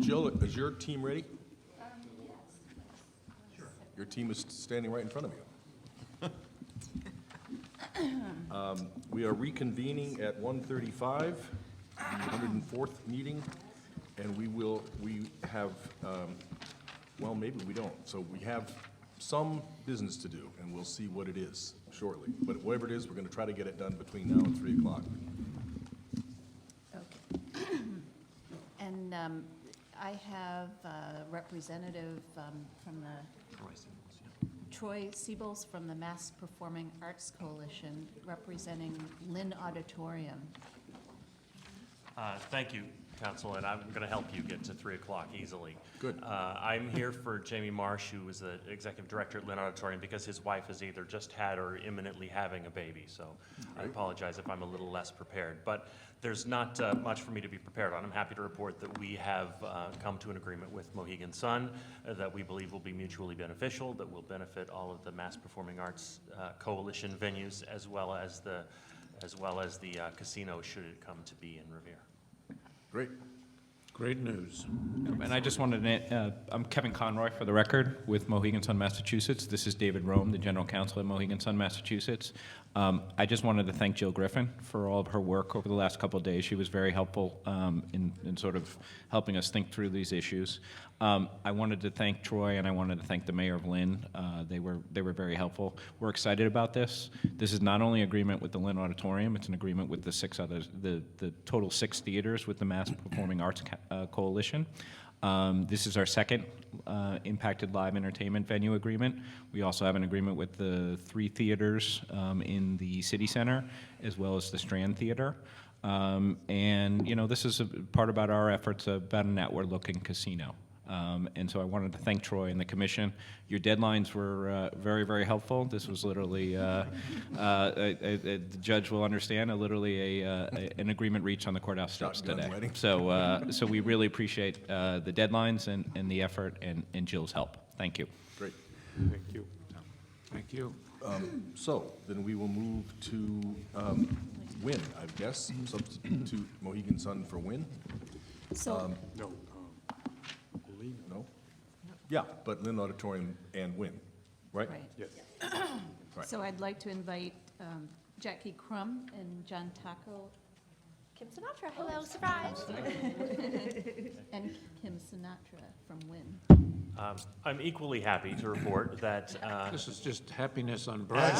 Jill, is your team ready? Yes. Your team is standing right in front of you. We are reconvening at 1:35, the 104th meeting, and we have, well, maybe we don't. So we have some business to do, and we'll see what it is shortly. But whatever it is, we're going to try to get it done between now and 3 o'clock. Okay. And I have a representative from the Troy Siebels from the Mass Performing Arts Coalition representing Lynn Auditorium. Thank you, Council, and I'm going to help you get to 3 o'clock easily. Good. I'm here for Jamie Marsh, who is the Executive Director at Lynn Auditorium, because his wife is either just had or imminently having a baby, so I apologize if I'm a little less prepared. But there's not much for me to be prepared on. I'm happy to report that we have come to an agreement with Mohegan Sun that we believe will be mutually beneficial, that will benefit all of the Mass Performing Arts Coalition venues, as well as the casino, should it come to be in Revere. Great. Great news. And I just wanted to, I'm Kevin Conroy for the record with Mohegan Sun, Massachusetts. This is David Rome, the General Counsel at Mohegan Sun, Massachusetts. I just wanted to thank Jill Griffin for all of her work over the last couple of days. She was very helpful in sort of helping us think through these issues. I wanted to thank Troy, and I wanted to thank the mayor of Lynn. They were very helpful. We're excited about this. This is not only agreement with the Lynn Auditorium, it's an agreement with the 6 others, the total 6 theaters with the Mass Performing Arts Coalition. This is our second impacted live entertainment venue agreement. We also have an agreement with the 3 theaters in the city center, as well as the Strand Theater. And, you know, this is a part about our efforts about a network-looking casino. And so I wanted to thank Troy and the commission. Your deadlines were very, very helpful. This was literally, the judge will understand, literally an agreement reached on the courthouse steps today. Wedding. So we really appreciate the deadlines and the effort and Jill's help. Thank you. Great. Thank you. Thank you. So then we will move to Wynn, I guess. Substitute Mohegan Sun for Wynn. So, No. No? Yeah, but Lynn Auditorium and Wynn, right? right. Yes. Right. So I'd like to invite Jackie Crum and John Taco. Kim Sinatra, hello, surprise. And Kim Sinatra from Wynn. I'm equally happy to report that This is just happiness on as bread.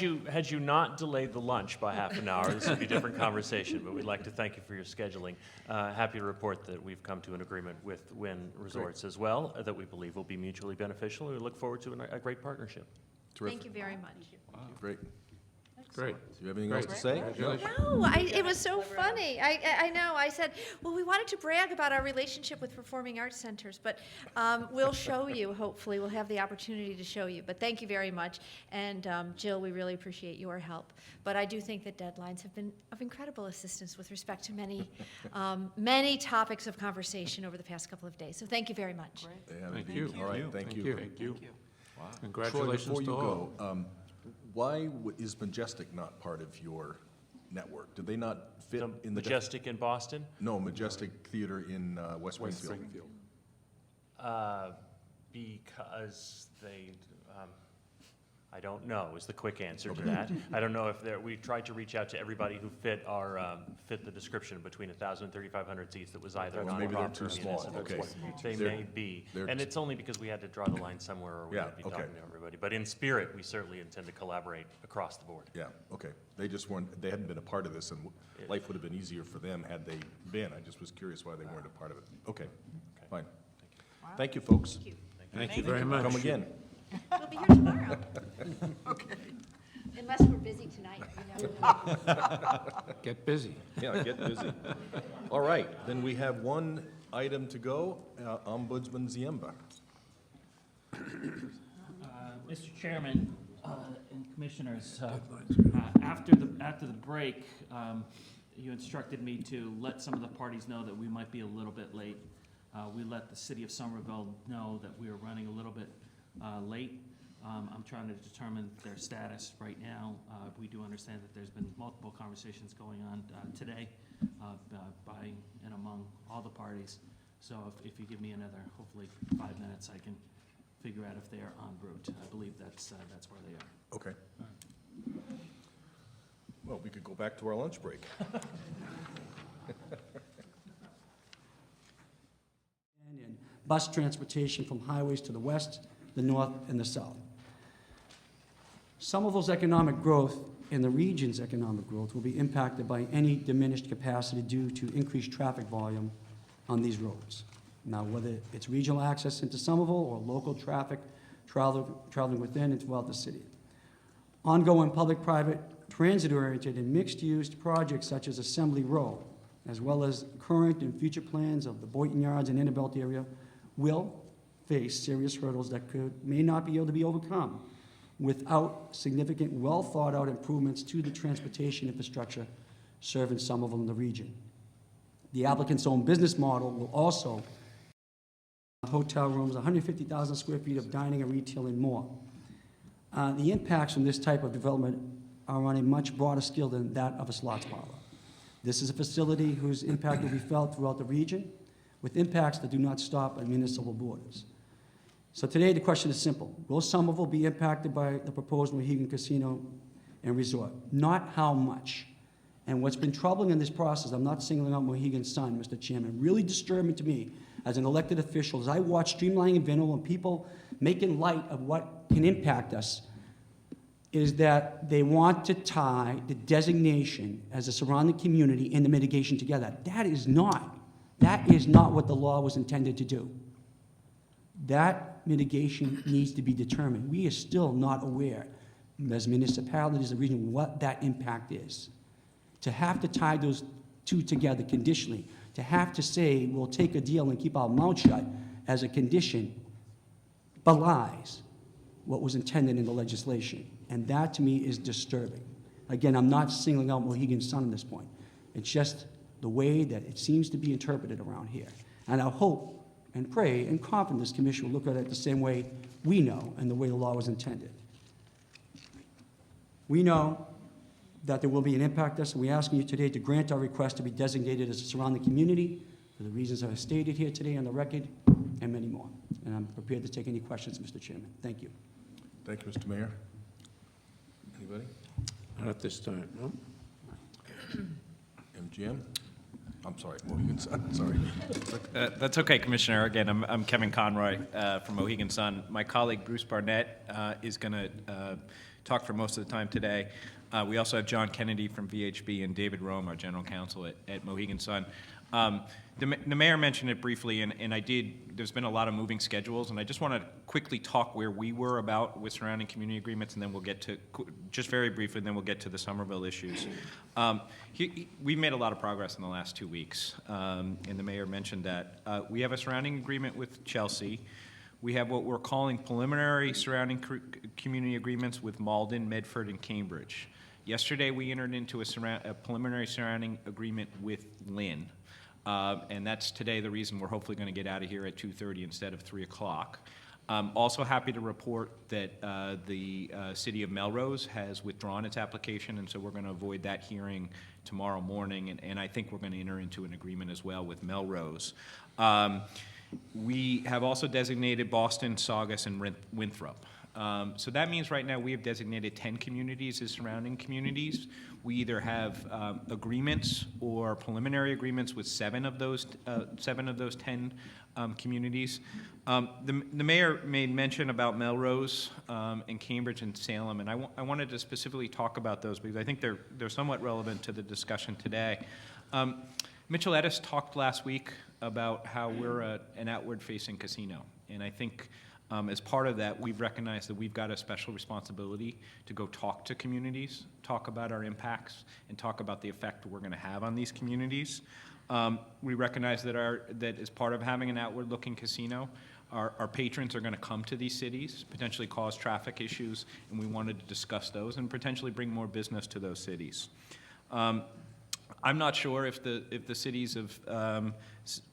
you've, had you not delayed the lunch by half an hour, this would be a different conversation, but we'd like to thank you for your scheduling. Happy to report that we've come to an agreement with Wynn Resorts as well, that we believe will be mutually beneficial, and we look forward to a great partnership. Terrific. Thank you very much. Great. Great. Do you have anything else to say? Congratulations. No, it was so funny. I know. I said, well, we wanted to brag about our relationship with performing arts centers, but we'll show you, hopefully. We'll have the opportunity to show you. But thank you very much. And Jill, we really appreciate your help. But I do think that deadlines have been of incredible assistance with respect to many, many topics of conversation over the past couple of days. So thank you very much. They have Thank indeed. you. All right, thank you. Thank you. Troy, Congratulations before you to all. go, why is Majestic not part of your network? Did they not fit in the... Majestic in Boston? No, Majestic Theater in West Springfield. Because they, I don't know is the quick answer to that. I don't know if we tried to reach out to everybody who fit the description between 1,000 and 3,500 seats that was either Well, maybe they're nonprofit too or small. municipal. Okay. They They're- may be. they're And just- it's only because we had to draw the line somewhere or we Yeah, would be okay. talking to everybody. But in spirit, we certainly intend to collaborate across the board. Yeah, okay. They just weren't, they hadn't been a part of this, and life would have been easier for them had they been. I just was curious why they weren't a part of it. Okay, fine. Thank you, folks. Thank you very much. Come again. We'll be here tomorrow. Unless we're busy tonight, you know. Get busy. Yeah, get busy. All right, then we have one item to go, Ombudsman Ziemba. Mr. Chairman and Commissioners, after the break, you instructed me to let some of the parties know that we might be a little bit late. We let the city of Somerville know that we were running a little bit late. I'm trying to determine their status right now. We do understand that there's been multiple conversations going on today by and among all the parties. So if you give me another, hopefully, 5 minutes, I can figure out if they are en route. I believe that's where they are. Okay. Well, we could go back to our lunch break. And bus transportation from highways to the west, the north, and the south. Somerville's economic growth and the region's economic growth will be impacted by any diminished capacity due to increased traffic volume on these roads. Now, whether it's regional access into Somerville or local traffic traveling within and throughout the city. Ongoing public-private, transit-oriented, and mixed-use projects such as Assembly Row, as well as current and future plans of the Boynton Yards and Innerbelt area, will face serious hurdles that may not be able to be overcome without significant, well-thought-out improvements to the transportation infrastructure serving Somerville and the region. The applicant's own business model will also hotel rooms, 150,000 square feet of dining and retail and more. The impacts from this type of development are on a much broader scale than that of a slots parlor. This is a facility whose impact will be felt throughout the region, with impacts that do not stop at municipal borders. So today the question is simple. Will Somerville be impacted by the proposed Mohegan Casino and Resort? Not how much. And what's been troubling in this process, I'm not singling out Mohegan's Sun, Mr. Chairman, really disturbing to me as an elected official as I watch streamlining and Vinal and people making light of what can impact us, is that they want to tie the designation as a surrounding community and the mitigation together. That is not what the law was intended to do. That mitigation needs to be determined. We are still not aware, as municipalities of the region, what that impact is. To have to tie those two together conditionally, to have to say we'll take a deal and keep our mouth shut as a condition belies what was intended in the legislation. And that to me is disturbing. Again, I'm not singling out Mohegan Sun at this point. It's just the way that it seems to be interpreted around here. And I hope and pray and confident this commission will look at it the same way we know and the way the law was intended. We know that there will be an impact to us, and we're asking you today to grant our request to be designated as a surrounding community for the reasons I've stated here today on the record, and many more. And I'm prepared to take any questions, Mr. Chairman. Thank you. Thank you, Mr. Mayor. Anybody? Not at this time, no? MGM? I'm sorry, Mohegan Sun, sorry. That's okay, Commissioner. Again, I'm Kevin Conroy from Mohegan Sun. My colleague Bruce Barnett is going to talk for most of the time today. We also have John Kennedy from VHB and David Rome, our general counsel at Mohegan Sun. The mayor mentioned it briefly, and I did. There's been a lot of moving schedules, and I just want to quickly talk where we were about with surrounding community agreements, and then we'll get to, just very briefly, and then we'll get to the Somerville issues. We've made a lot of progress in the last 2 weeks, and the mayor mentioned that. We have a surrounding agreement with Chelsea. We have what we're calling preliminary surrounding community agreements with Malden, Medford, and Cambridge. Yesterday, we entered into a preliminary surrounding agreement with Lynn. And that's today the reason we're hopefully going to get out of here at 2:30 instead of 3 o'clock. Also happy to report that the city of Melrose has withdrawn its application, and so we're going to avoid that hearing tomorrow morning, and I think we're going to enter into an agreement as well with Melrose. We have also designated Boston, Saugus, and Winthrop. So that means right now we have designated 10 communities as surrounding communities. We either have agreements or preliminary agreements with 7 of those 10 communities. The mayor made mention about Melrose and Cambridge and Salem, and I wanted to specifically talk about those because I think they're somewhat relevant to the discussion today. Mitchell Ettis talked last week about how we're an outward-facing casino, and I think as part of that, we've recognized that we've got a special responsibility to go talk to communities, talk about our impacts, and talk about the effect we're going to have on these communities. We recognize that as part of having an outward-looking casino, our patrons are going to come to these cities, potentially cause traffic issues, and we wanted to discuss those and potentially bring more business to those cities. I'm not sure if the cities of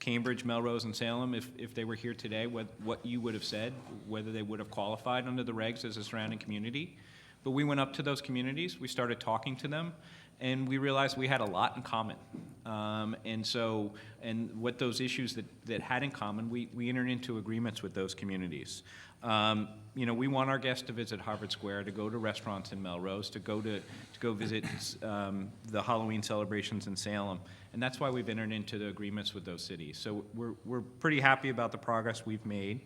Cambridge, Melrose, and Salem, if they were here today, what you would have said, whether they would have qualified under the regs as a surrounding community. But we went up to those communities, we started talking to them, and we realized we had a lot in common. And what those issues that had in common, we entered into agreements with those communities. We want our guests to visit Harvard Square, to go to restaurants in Melrose, to go visit the Halloween celebrations in Salem, and that's why we've entered into the agreements with those cities. So we're pretty happy about the progress we've made.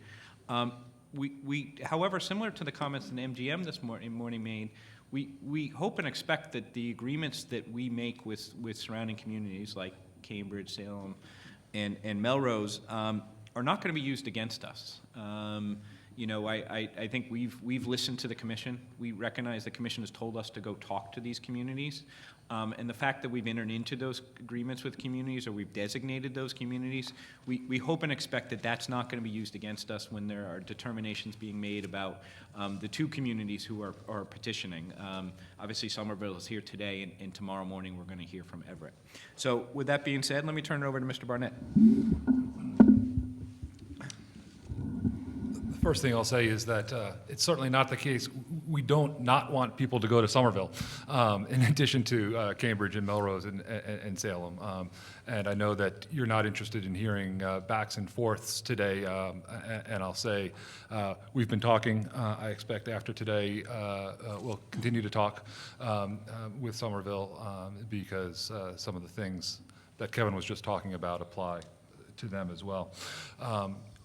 However, similar to the comments that MGM this morning made, we hope and expect that the agreements that we make with surrounding communities like Cambridge, Salem, and Melrose are not going to be used against us. I think we've listened to the commission. We recognize the commission has told us to go talk to these communities. And the fact that we've entered into those agreements with communities, or we've designated those communities, we hope and expect that that's not going to be used against us when there are determinations being made about the two communities who are petitioning. Obviously, Somerville is here today, and tomorrow morning we're going to hear from Everett. So with that being said, let me turn it over to Mr. Barnett. First thing I'll say is that it's certainly not the case. We don't not want people to go to Somerville, in addition to Cambridge and Melrose and Salem. And I know that you're not interested in hearing backs and forths today, and I'll say we've been talking. I expect after today we'll continue to talk with Somerville because some of the things that Kevin was just talking about apply to them as well.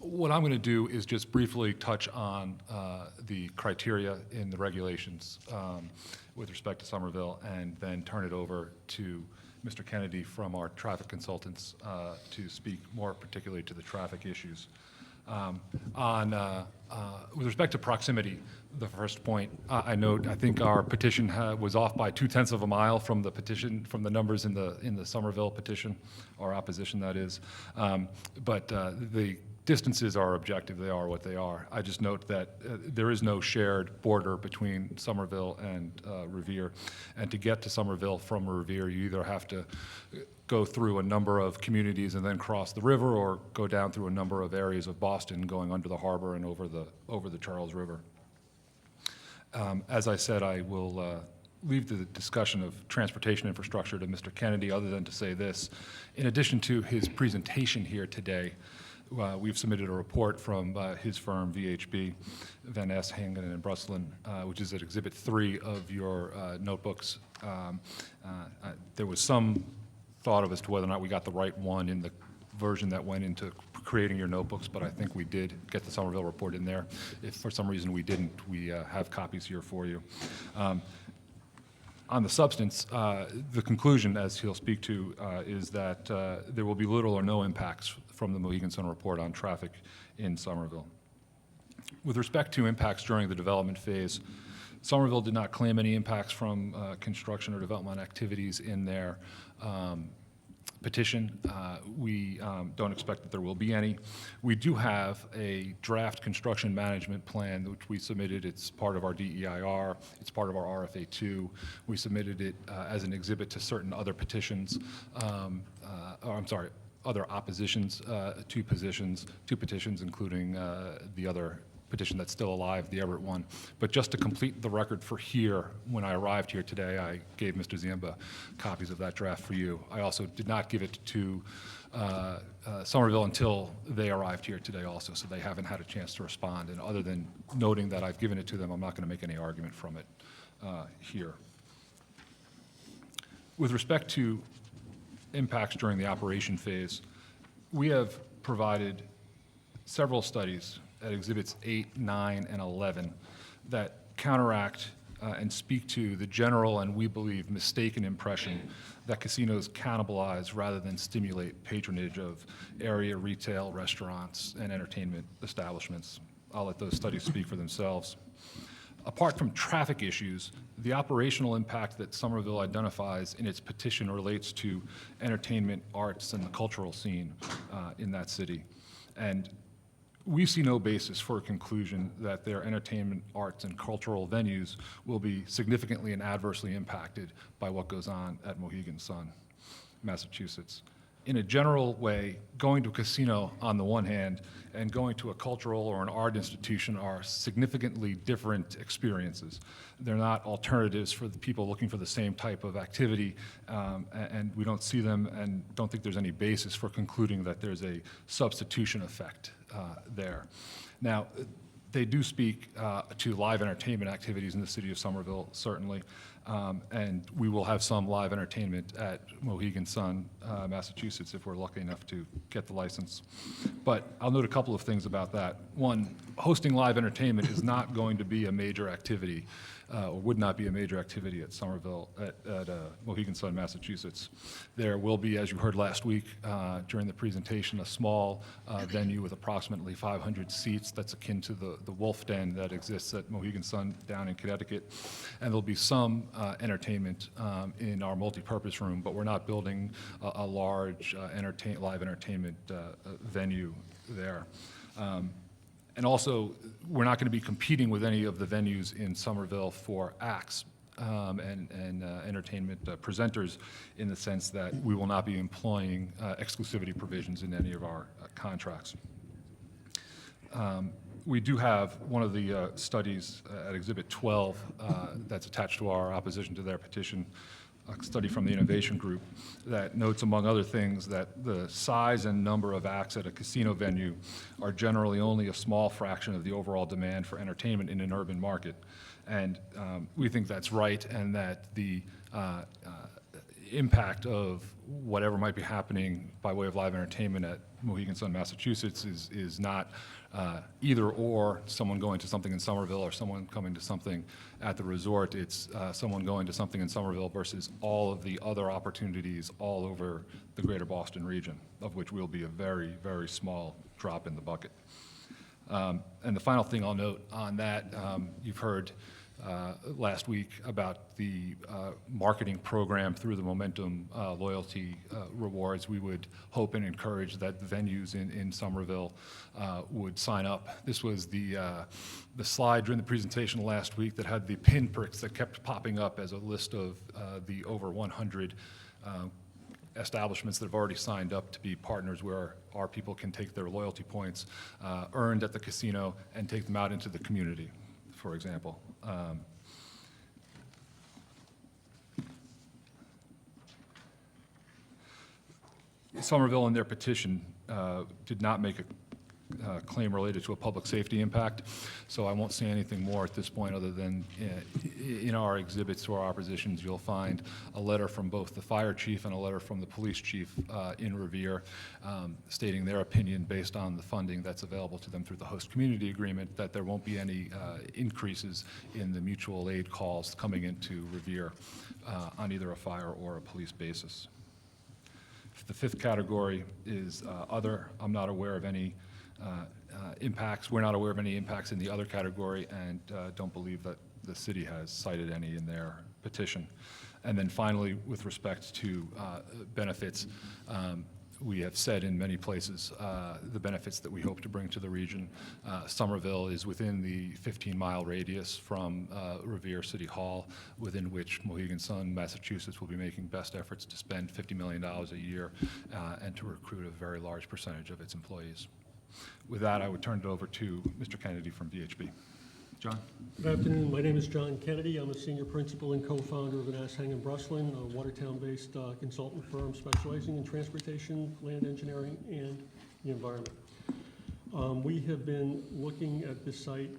What I'm going to do is just briefly touch on the criteria in the regulations with respect to Somerville, and then turn it over to Mr. Kennedy from our traffic consultants to speak more particularly to the traffic issues. With respect to proximity, the first point, I think our petition was off by 0.2 of a mile from the petition, from the numbers in the Somerville petition, or opposition, that is. But the distances are objective, they are what they are. I just note that there is no shared border between Somerville and Revere. And to get to Somerville from Revere, you either have to go through a number of communities and then cross the river, or go down through a number of areas of Boston, going under the harbor and over the Charles River. As I said, I will leave the discussion of transportation infrastructure to Mr. Kennedy, other than to say this. In addition to his presentation here today, we've submitted a report from his firm, VHB, Van Ness, Hangen, and Bruslin, which is at Exhibit 3 of your notebooks. There was some thought of as to whether or not we got the right one in the version that went into creating your notebooks, but I think we did get the Somerville report in there. If for some reason we didn't, we have copies here for you. On the substance, the conclusion, as he'll speak to, is that there will be little or no impacts from the Mohegan Sun report on traffic in Somerville. With respect to impacts during the development phase, Somerville did not claim any impacts from construction or development activities in their petition. We don't expect that there will be any. We do have a draft construction management plan which we submitted. It's part of our DEIR. It's part of our RFA2. We submitted it as an exhibit to certain other petitions, other oppositions to petitions, including the other petition that's still alive, the Everett one. But just to complete the record for here, when I arrived here today, I gave Mr. Ziemba copies of that draft for you. I also did not give it to Somerville until they arrived here today also, so they haven't had a chance to respond. And other than noting that I've given it to them, I'm not going to make any argument from it here. With respect to impacts during the operation phase, we have provided several studies at Exhibits 8, 9, and 11 that counteract and speak to the general and, we believe, mistaken impression that casinos cannibalize rather than stimulate patronage of area retail, restaurants, and entertainment establishments. I'll let those studies speak for themselves. Apart from traffic issues, the operational impact that Somerville identifies in its petition relates to entertainment, arts, and the cultural scene in that city. And we see no basis for a conclusion that their entertainment, arts, and cultural venues will be significantly and adversely impacted by what goes on at Mohegan Sun, Massachusetts. In a general way, going to a casino, on the one hand, and going to a cultural or an art institution are significantly different experiences. They're not alternatives for the people looking for the same type of activity, and we don't see them and don't think there's any basis for concluding that there's a substitution effect there. Now, they do speak to live entertainment activities in the city of Somerville, certainly, and we will have some live entertainment at Mohegan Sun, Massachusetts, if we're lucky enough to get the license. But I'll note a couple of things about that. One, hosting live entertainment is not going to be a major activity, or would not be a major activity at Somerville, at Mohegan Sun, Massachusetts. There will be, as you heard last week during the presentation, a small venue with approximately 500 seats that's akin to the Wolf Den that exists at Mohegan Sun down in Connecticut. And there'll be some entertainment in our multipurpose room, but we're not building a large live entertainment venue there. And also, we're not going to be competing with any of the venues in Somerville for acts and entertainment presenters, in the sense that we will not be employing exclusivity provisions in any of our contracts. We do have one of the studies at Exhibit 12 that's attached to our opposition to their petition, a study from the Innovation Group that notes, among other things, that the size and number of acts at a casino venue are generally only a small fraction of the overall demand for entertainment in an urban market. And we think that's right, and that the impact of whatever might be happening by way of live entertainment at Mohegan Sun, Massachusetts is not either or, someone going to something in Somerville or someone coming to something at the resort. It's someone going to something in Somerville versus all of the other opportunities all over the greater Boston region, of which will be a very, very small drop in the bucket. And the final thing I'll note on that, you've heard last week about the marketing program through the Momentum loyalty rewards. We would hope and encourage that the venues in Somerville would sign up. This was the slide during the presentation last week that had the pinpricks that kept popping up as a list of the over 100 establishments that have already signed up to be partners, where our people can take their loyalty points earned at the casino and take them out into the community, for example. Somerville, in their petition, did not make a claim related to a public safety impact, so I won't say anything more at this point, other than in our exhibits to our oppositions, you'll find a letter from both the fire chief and a letter from the police chief in Revere, stating their opinion based on the funding that's available to them through the host community agreement, that there won't be any increases in the mutual aid calls coming into Revere on either a fire or a police basis. The fifth category is other. I'm not aware of any impacts. We're not aware of any impacts in the other category, and don't believe that the city has cited any in their petition. And then finally, with respect to benefits, we have said in many places the benefits that we hope to bring to the region. Somerville is within the 15-mile radius from Revere City Hall, within which Mohegan Sun, Massachusetts, will be making best efforts to spend $50 million a year and to recruit a very large percentage of its employees. With that, I would turn it over to Mr. Kennedy from VHB. John? Good afternoon. My name is John Kennedy. I'm a senior principal and co-founder of Nashang and Bruslin, a Watertown-based consultant firm specializing in transportation, land engineering, and the environment. We have been looking at this site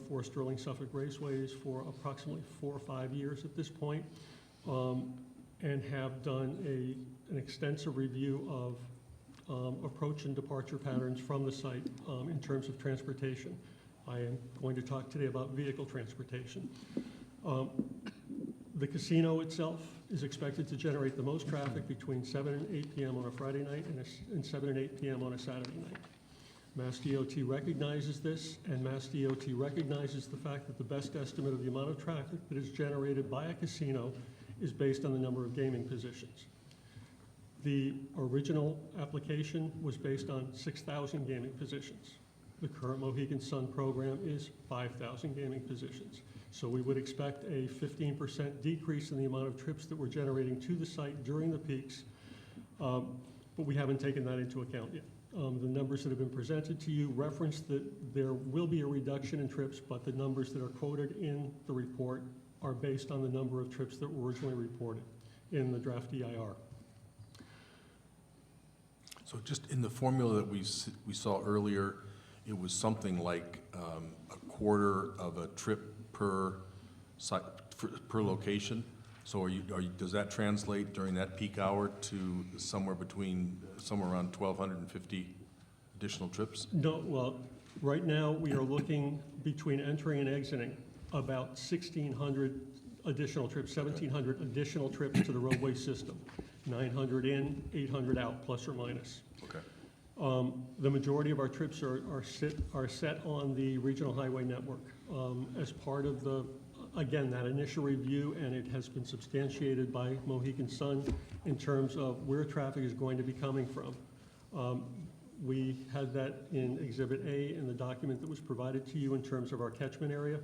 for Sterling Suffolk Raceways for approximately 4 or 5 years at this point, and have done an extensive review of approach and departure patterns from the site in terms of transportation. I am going to talk today about vehicle transportation. The casino itself is expected to generate the most traffic between 7 and 8 p.m. on a Friday night and 7 and 8 p.m. on a Saturday night. Mass DOT recognizes this, and Mass DOT recognizes the fact that the best estimate of the amount of traffic that is generated by a casino is based on the number of gaming positions. The original application was based on 6,000 gaming positions. The current Mohegan Sun program is 5,000 gaming positions. So we would expect a 15% decrease in the amount of trips that we're generating to the site during the peaks. but we haven't taken that into account yet. The numbers that have been presented to you reference that there will be a reduction in trips, but the numbers that are quoted in the report are based on the number of trips that were originally reported in the draft EIR. So just in the formula that we saw earlier, it was something like a quarter of a trip per site, per location. So does that translate during that peak hour to somewhere around 1,250 additional trips? No, well, right now, we are looking between entering and exiting about 1,600 additional trips, 1,700 additional trips to the roadway system. 900 in, 800 out, plus or minus. Okay. The majority of our trips are set on the regional highway network. As part of again, that initial review, and it has been substantiated by Mohegan Sun in terms of where traffic is going to be coming from. We had that in Exhibit A in the document that was provided to you in terms of our catchment area.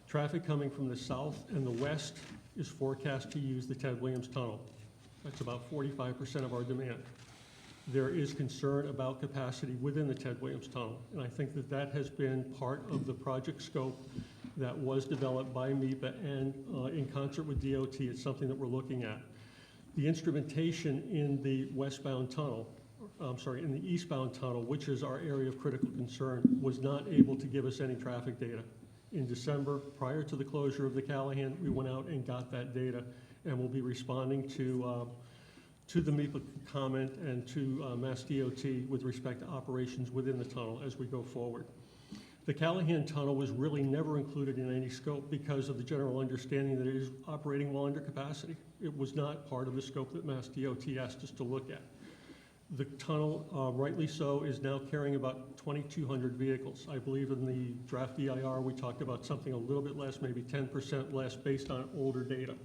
Traffic coming from the south and the west is forecast to use the Ted Williams Tunnel. That's about 45% of our demand. There is concern about capacity within the Ted Williams Tunnel, and I think that that has been part of the project scope that was developed by MEPA, and in concert with DOT, it's something that we're looking at. The instrumentation in the westbound tunnel, in the eastbound tunnel, which is our area of critical concern, was not able to give us any traffic data. In December, prior to the closure of the Callahan, we went out and got that data, and we'll be responding to the MEPA comment and to Mass DOT with respect to operations within the tunnel as we go forward. The Callahan Tunnel was really never included in any scope because of the general understanding that it is operating well under capacity. It was not part of the scope that Mass DOT asked us to look at. The tunnel, rightly so, is now carrying about 2,200 vehicles. I believe in the draft EIR, we talked about something a little bit less, maybe 10% less based on older data.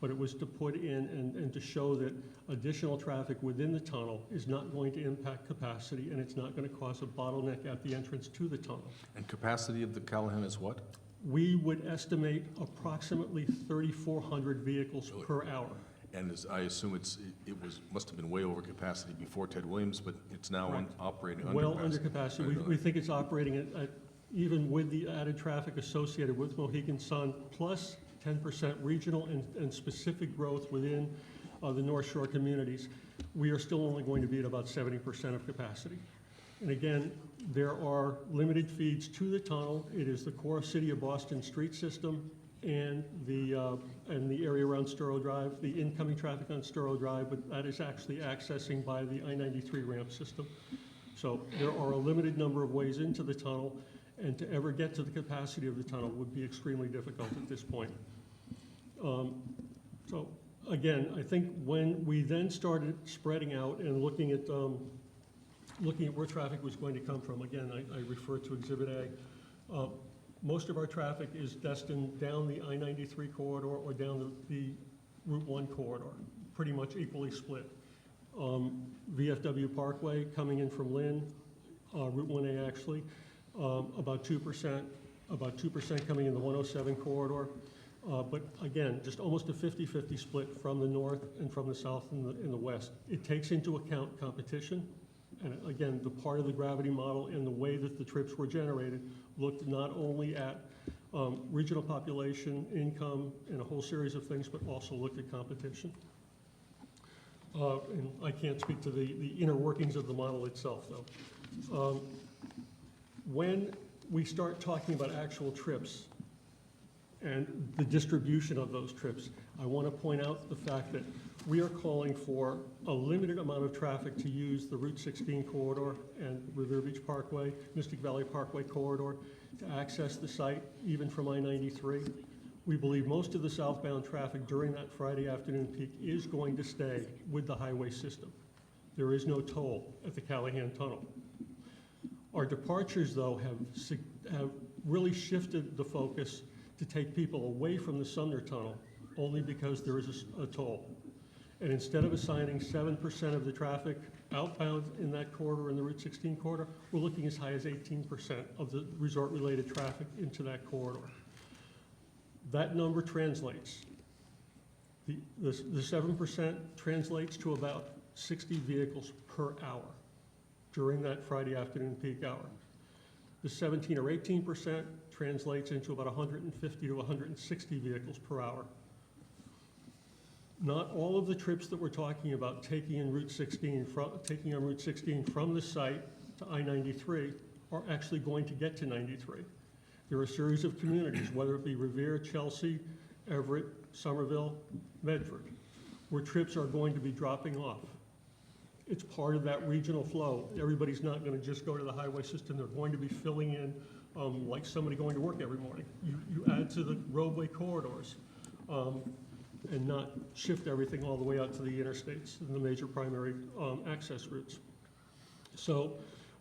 But it was to put in and to show that additional traffic within the tunnel is not going to impact capacity, and it's not going to cause a bottleneck at the entrance to the tunnel. And capacity of the Callahan is what? We would estimate approximately 3,400 vehicles per hour. And I assume must have been way over capacity before Ted Williams, but it's now Correct. Operating under capacity. Well under capacity. We think it's operating at, even with the added traffic associated with Mohegan Sun, plus 10% regional and specific growth within the North Shore communities, we are still only going to be at about 70% of capacity. And again, there are limited feeds to the tunnel. It is the core City of Boston street system and the area around Sturrow Drive, the incoming traffic on Sturrow Drive, but that is actually accessing by the I-93 ramp system. So there are a limited number of ways into the tunnel, and to ever get to the capacity of the tunnel would be extremely difficult at this point. So again, I think when we then started spreading out and looking at where traffic was going to come from, again, I refer to Exhibit A. Most of our traffic is destined down the I-93 corridor or down the Route 1 corridor, pretty much equally split. VFW Parkway coming in from Lynn, Route 1A actually, about 2%, coming in the 107 corridor. But again, just almost a 50-50 split from the north and from the south and in the west. It takes into account competition. And again, the part of the gravity model and the way that the trips were generated looked not only at regional population, income, and a whole series of things, but also looked at competition. And I can't speak to the inner workings of the model itself, though. When we start talking about actual trips and the distribution of those trips, I want to point out the fact that we are calling for a limited amount of traffic to use the Route 16 corridor and Revere Beach Parkway, Mystic Valley Parkway corridor to access the site, even from I-93. We believe most of the southbound traffic during that Friday afternoon peak is going to stay with the highway system. There is no toll at the Callahan Tunnel. Our departures, though, have really shifted the focus to take people away from the Sumner Tunnel only because there is a toll. And instead of assigning 7% of the traffic outbound in that corridor, in the Route 16 corridor, we're looking as high as 18% of the resort-related traffic into that corridor. That number translates. The 7% translates to about 60 vehicles per hour during that Friday afternoon peak hour. The 17 or 18% translates into about 150 to 160 vehicles per hour. Not all of the trips that we're talking about taking on Route 16 from the site to I-93 are actually going to get to 93. There are a series of communities, whether it be Revere, Chelsea, Everett, Somerville, Medford, where trips are going to be dropping off. It's part of that regional flow. Everybody's not going to just go to the highway system. They're going to be filling in like somebody going to work every morning. You add to the roadway corridors and not shift everything all the way out to the interstates and the major primary access routes. So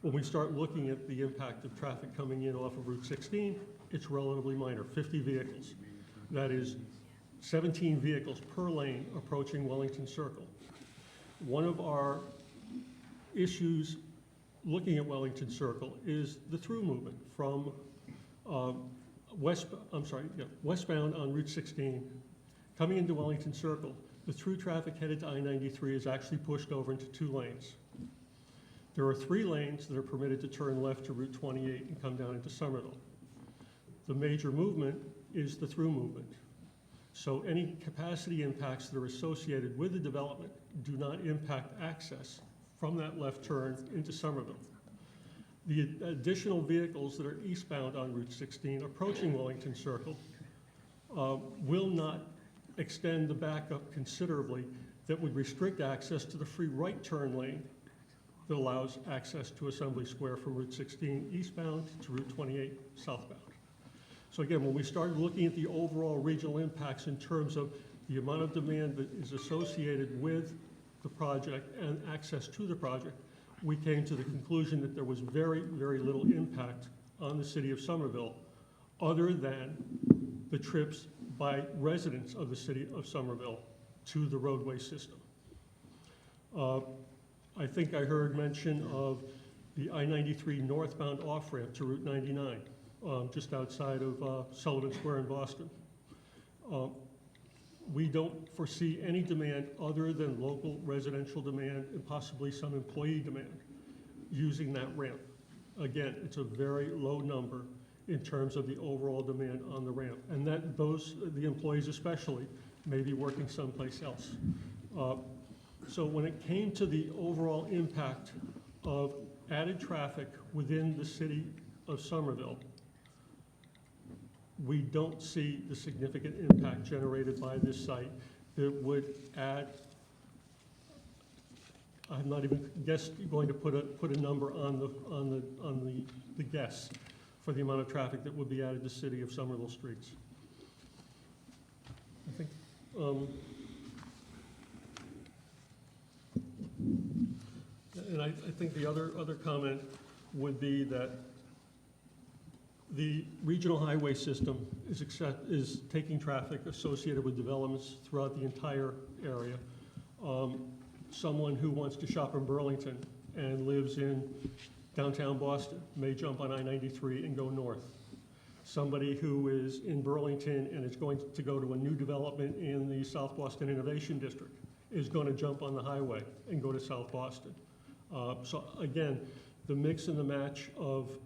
when we start looking at the impact of traffic coming in off of Route 16, it's relatively minor, 50 vehicles. That is 17 vehicles per lane approaching Wellington Circle. One of our issues looking at Wellington Circle is the through movement from westbound on Route 16, coming into Wellington Circle. The through traffic headed to I-93 is actually pushed over into 2 lanes. There are 3 lanes that are permitted to turn left to Route 28 and come down into Somerville. The major movement is the through movement. So any capacity impacts that are associated with the development do not impact access from that left turn into Somerville. The additional vehicles that are eastbound on Route 16 approaching Wellington Circle will not extend the backup considerably that would restrict access to the free right turn lane that allows access to Assembly Square from Route 16 eastbound to Route 28 southbound. So again, when we started looking at the overall regional impacts in terms of the amount of demand that is associated with the project and access to the project, we came to the conclusion that there was very, very little impact on the city of Somerville other than the trips by residents of the city of Somerville to the roadway system. I think I heard mention of the I-93 northbound off-ramp to Route 99, just outside of Sullivan Square in Boston. We don't foresee any demand other than local residential demand and possibly some employee demand using that ramp. Again, it's a very low number in terms of the overall demand on the ramp, and that the employees especially, may be working someplace else. So when it came to the overall impact of added traffic within the city of Somerville, we don't see the significant impact generated by this site that would add, I'm not even going to put a number on the guess for the amount of traffic that would be added to the city of Somerville streets. I think, and I think the other comment would be that the regional highway system is taking traffic associated with developments throughout the entire area. Someone who wants to shop in Burlington and lives in downtown Boston may jump on I-93 and go north. Somebody who is in Burlington and is going to go to a new development in the South Boston Innovation District is going to jump on the highway and go to South Boston. So again, the mix and the match of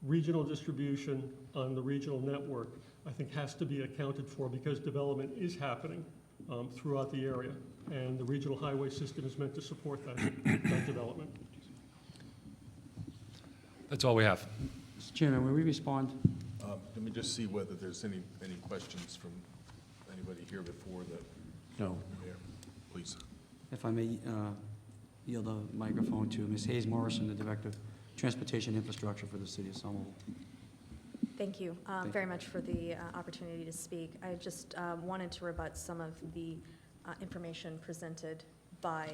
regional distribution on the regional network, I think, has to be accounted for because development is happening throughout the area, and the regional highway system is meant to support that development. That's all we have. Mr. Chairman, will we respond? Let me just see whether there's any questions from anybody here before the No. mayor. Please. If I may yield the microphone to Ms. Hayes Morrison, the Director of Transportation Infrastructure for the City of Somerville. Thank you very much for the opportunity to speak. I just wanted to rebut some of the information presented by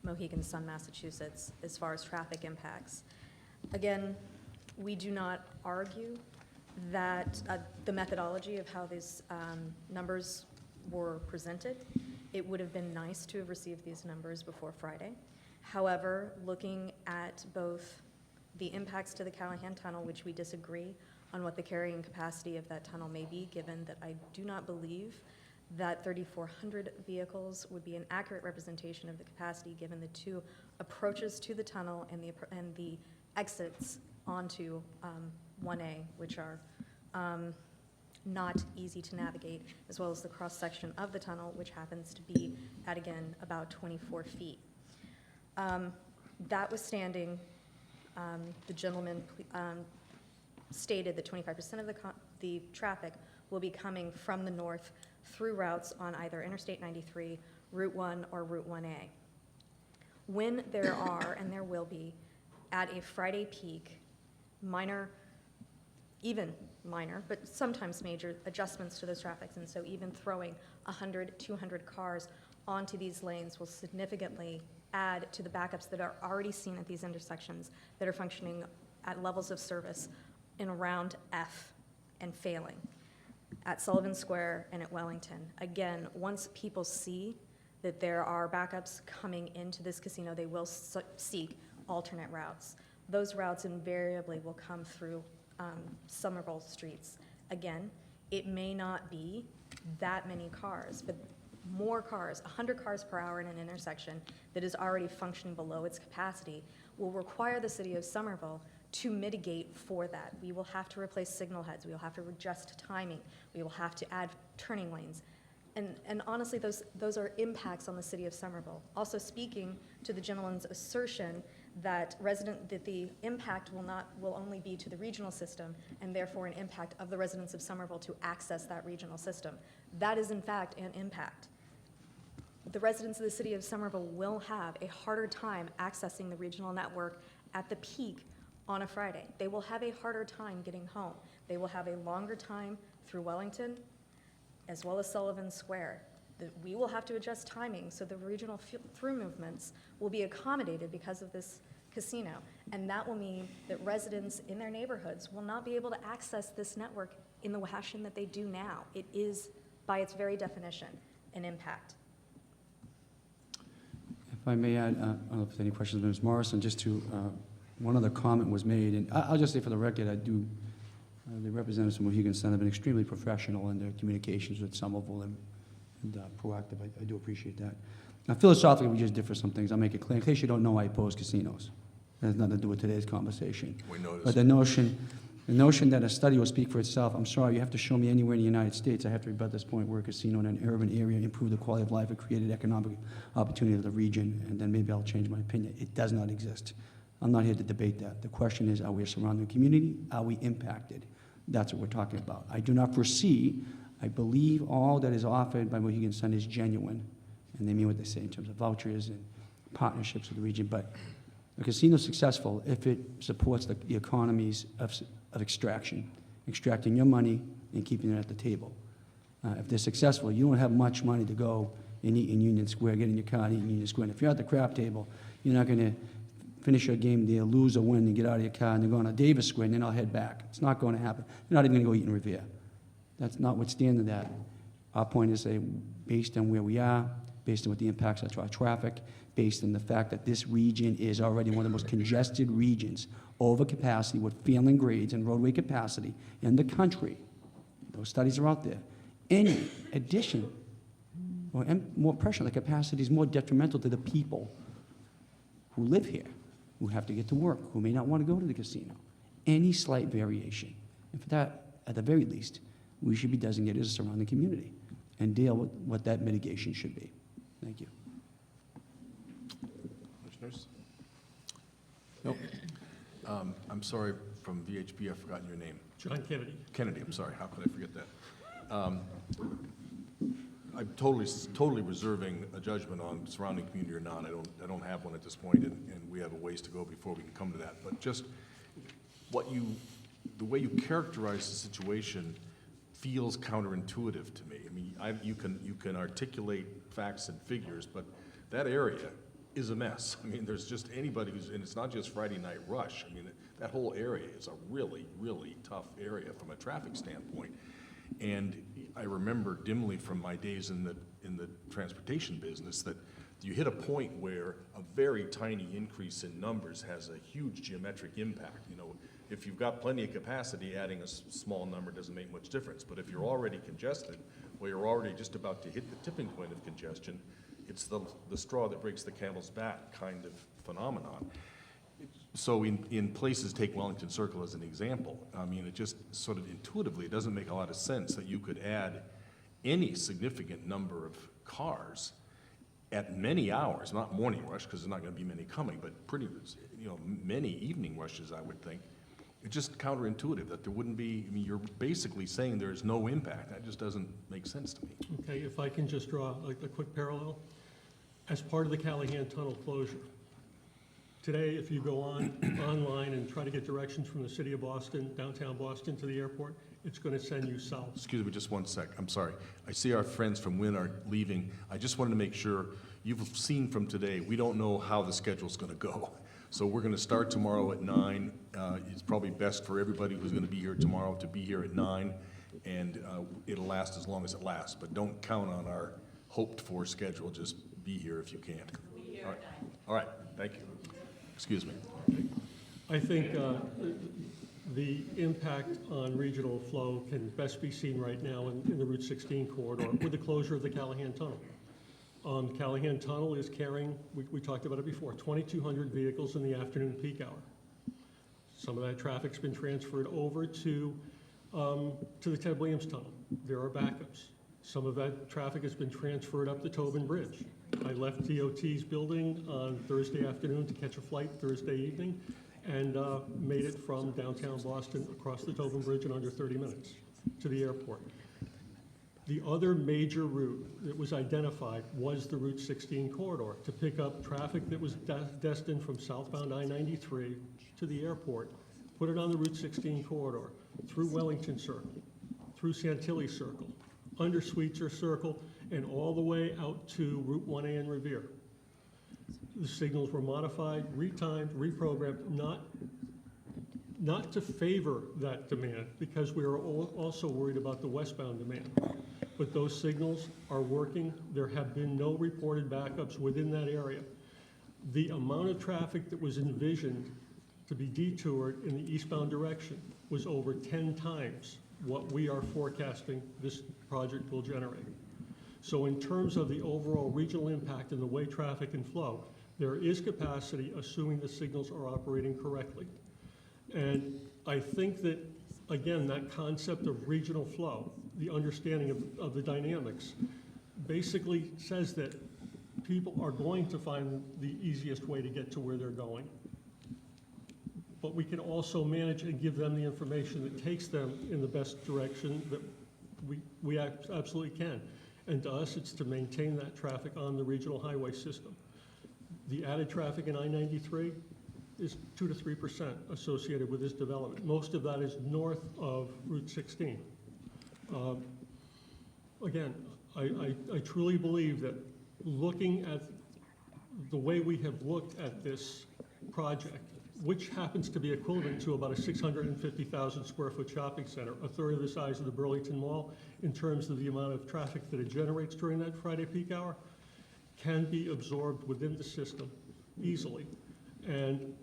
Mohegan Sun, Massachusetts, as far as traffic impacts. Again, we do not argue that the methodology of how these numbers were presented. It would have been nice to have received these numbers before Friday. However, looking at both the impacts to the Callahan Tunnel, which we disagree on what the carrying capacity of that tunnel may be, given that I do not believe that 3,400 vehicles would be an accurate representation of the capacity given the two approaches to the tunnel and the exits onto 1A, which are not easy to navigate, as well as the cross-section of the tunnel, which happens to be at, again, about 24 feet. That was standing, the gentleman stated that 25% of the traffic will be coming from the north through routes on either Interstate 93, Route 1, or Route 1A. When there are, and there will be, at a Friday peak, even minor, but sometimes major adjustments to those traffics, and so even throwing 100, 200 cars onto these lanes will significantly add to the backups that are already seen at these intersections that are functioning at levels of service in around F and failing at Sullivan Square and at Wellington. Again, once people see that there are backups coming into this casino, they will seek alternate routes. Those routes invariably will come through Somerville streets. Again, it may not be that many cars, but more cars, 100 cars per hour in an intersection that is already functioning below its capacity will require the city of Somerville to mitigate for that. We will have to replace signal heads. We will have to adjust timing. We will have to add turning lanes. And honestly, those are impacts on the city of Somerville. Also speaking to the gentleman's assertion that the impact will only be to the regional system and therefore an impact of the residents of Somerville to access that regional system. That is in fact an impact. The residents of the city of Somerville will have a harder time accessing the regional network at the peak on a Friday. They will have a harder time getting home. They will have a longer time through Wellington as well as Sullivan Square. We will have to adjust timing so the regional through movements will be accommodated because of this casino. And that will mean that residents in their neighborhoods will not be able to access this network in the fashion that they do now. It is, by its very definition, an impact. If I may add, I don't know if there's any questions, Ms. Morrison, just to, one other comment was made, and I'll just say for the record, the representatives from Mohegan Sun have been extremely professional in their communications with Somerville and proactive. I do appreciate that. Now, philosophically, we just differ some things. I'll make it clear. In case you don't know, I oppose casinos. It has nothing to do with today's conversation. We noticed. But the notion that a study will speak for itself, I'm sorry, you have to show me anywhere in the United States, I have to rebut this point, where a casino in an urban area improved the quality of life and created economic opportunity of the region, and then maybe I'll change my opinion. It does not exist. I'm not here to debate that. The question is, are we a surrounding community? Are we impacted? That's what we're talking about. I do not foresee, I believe all that is offered by Mohegan Sun is genuine, and they mean what they say in terms of vouchers and partnerships with the region, but a casino is successful if it supports the economies of extracting your money and keeping it at the table. If they're successful, you don't have much money to go and eat in Union Square, get in your car and eat in Union Square. And if you're at the crap table, you're not going to finish your game there, lose or win, and get out of your car and then go on to Davis Square and then I'll head back. It's not going to happen. You're not even going to go eat in Revere. That's notwithstanding that. Our point is, based on where we are, based on what the impacts are to our traffic, based on the fact that this region is already one of the most congested regions, over capacity with failing grades and roadway capacity in the country. Those studies are out there. Any addition or more pressure on the capacity is more detrimental to the people who live here, who have to get to work, who may not want to go to the casino. Any slight variation. And for that, at the very least, we should be designated as a surrounding community and deal with what that mitigation should be. Thank you. Commissioners? Nope. I'm sorry, from VHB, I've forgotten your name. John Kennedy. Kennedy, I'm sorry, how could I forget that? I'm totally reserving a judgment on surrounding community or not. I don't have one at this point, and we have a ways to go before we can come to that. But just the way you characterize the situation feels counterintuitive to me. I mean, you can articulate facts and figures, but that area is a mess. I mean, there's just anybody and it's not just Friday night rush. I mean, that whole area is a really, really tough area from a traffic standpoint. And I remember dimly from my days in the transportation business that you hit a point where a very tiny increase in numbers has a huge geometric impact. You know, if you've got plenty of capacity, adding a small number doesn't make much difference. But if you're already congested, or you're already just about to hit the tipping point of congestion, it's the straw that breaks the camel's back kind of phenomenon. So in places, take Wellington Circle as an example, I mean, it just sort of intuitively, it doesn't make a lot of sense that you could add any significant number of cars at many hours, not morning rush, because there's not going to be many coming, but pretty, many evening rushes, I would think. It's just counterintuitive that there wouldn't be, I mean, you're basically saying there's no impact. That just doesn't make sense to me. Okay, if I can just draw a quick parallel. As part of the Callahan Tunnel closure, today, if you go online and try to get directions from the city of Boston, downtown Boston to the airport, it's going to send you south. Excuse me just one sec, I'm sorry. I see our friends from Wynn are leaving. I just wanted to make sure, you've seen from today, we don't know how the schedule's going to go. So we're going to start tomorrow at 9. It's probably best for everybody who's going to be here tomorrow to be here at 9, and it'll last as long as it lasts. But don't count on our hoped-for schedule. Just be here if you can. All right. All right, thank you. Excuse me. I think the impact on regional flow can best be seen right now in the Route 16 corridor with the closure of the Callahan Tunnel. Callahan Tunnel is carrying, we talked about it before, 2,200 vehicles in the afternoon peak hour. Some of that traffic's been transferred over to the Ted Williams Tunnel. There are backups. Some of that traffic has been transferred up the Tobin Bridge. I left DOT's building on Thursday afternoon to catch a flight Thursday evening and made it from downtown Boston across the Tobin Bridge in under 30 minutes to the airport. The other major route that was identified was the Route 16 corridor to pick up traffic that was destined from southbound I-93 to the airport, put it on the Route 16 corridor, through Wellington Circle, through Santilli Circle, under Sweetser Circle, and all the way out to Route 1A in Revere. The signals were modified, retimed, reprogrammed, not to favor that demand, because we are also worried about the westbound demand. But those signals are working. There have been no reported backups within that area. The amount of traffic that was envisioned to be detoured in the eastbound direction was over 10 times what we are forecasting this project will generate. So in terms of the overall regional impact and the way traffic can flow, there is capacity, assuming the signals are operating correctly. And I think that, again, that concept of regional flow, the understanding of the dynamics, basically says that people are going to find the easiest way to get to where they're going. But we can also manage and give them the information that takes them in the best direction that we absolutely can. And to us, it's to maintain that traffic on the regional highway system. The added traffic in I-93 is 2 to 3% associated with this development. Most of that is north of Route 16. Again, I truly believe that looking at the way we have looked at this project, which happens to be equivalent to about a 650,000 square foot shopping center, a third of the size of the Burlington Mall, in terms of the amount of traffic that it generates during that Friday peak hour, can be absorbed within the system easily. And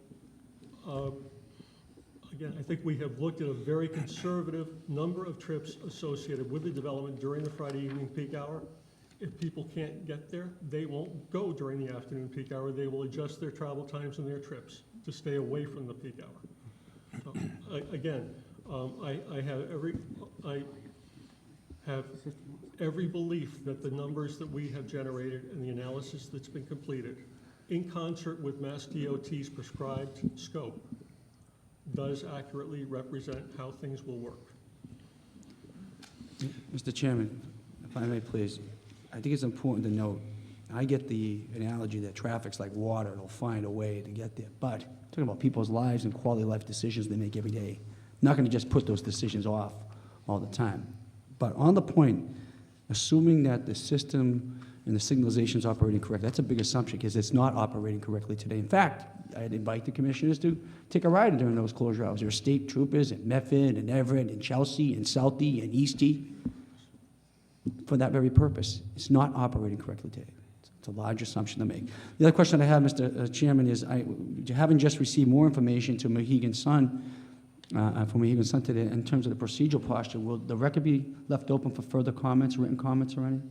again, I think we have looked at a very conservative number of trips associated with the development during the Friday evening peak hour. If people can't get there, they won't go during the afternoon peak hour. They will adjust their travel times and their trips to stay away from the peak hour. So, again, I have every belief that the numbers that we have generated and the analysis that's been completed, in concert with Mass DOT's prescribed scope, does accurately represent how things will work. Mr. Chairman, if I may please, I think it's important to note, I get the analogy that traffic's like water, it'll find a way to get there. But talking about people's lives and quality of life decisions they make every day, not going to just put those decisions off all the time. But on the point, assuming that the system and the signalization is operating correctly, that's a big assumption because it's not operating correctly today. In fact, I'd invite the commissioners to take a ride during those closure hours. There are state troopers in Medford and Everett and Chelsea and Southie and Eastie for that very purpose. It's not operating correctly today. It's a large assumption to make. The other question I have, Mr. Chairman, is having just received more information to Mohegan Sun, from Mohegan Sun today, in terms of the procedural posture, will the record be left open for further comments, written comments or any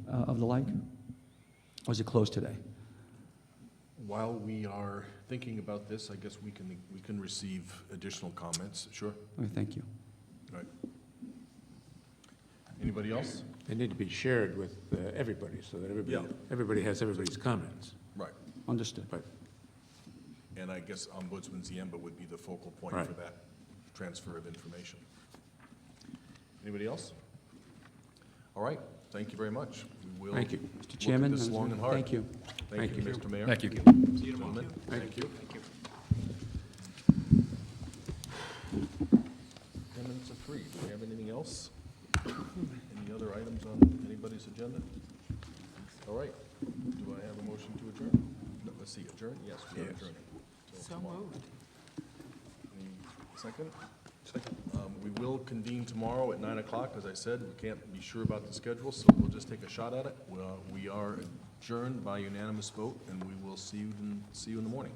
of the like? Or is it closed today? While we are thinking about this, I guess we can receive additional comments. Sure. Okay, thank you. All right. Anybody else? They need to be shared with everybody, so that Yeah. everybody has everybody's comments. Right. Understood. But And I guess Ombudsman Ziemba would be the focal point Right. for that transfer of information. Anybody else? All right, thank you very much. We will Thank you. Mr. Chairman? look at this long and hard. Thank you. Thank you, Mr. Mayor. Thank you. Gentlemen, thank you. 10 minutes of free. Do we have anything else? Any other items on anybody's agenda? All right. Do I have a motion to adjourn? No, let's see, adjourn? Yes, we are Yes. adjourning. So moved. Second? Second. We will convene tomorrow at 9 o'clock. As I said, we can't be sure about the schedule, so we'll just take a shot at it. We are adjourned by unanimous vote, and we will see you in the morning.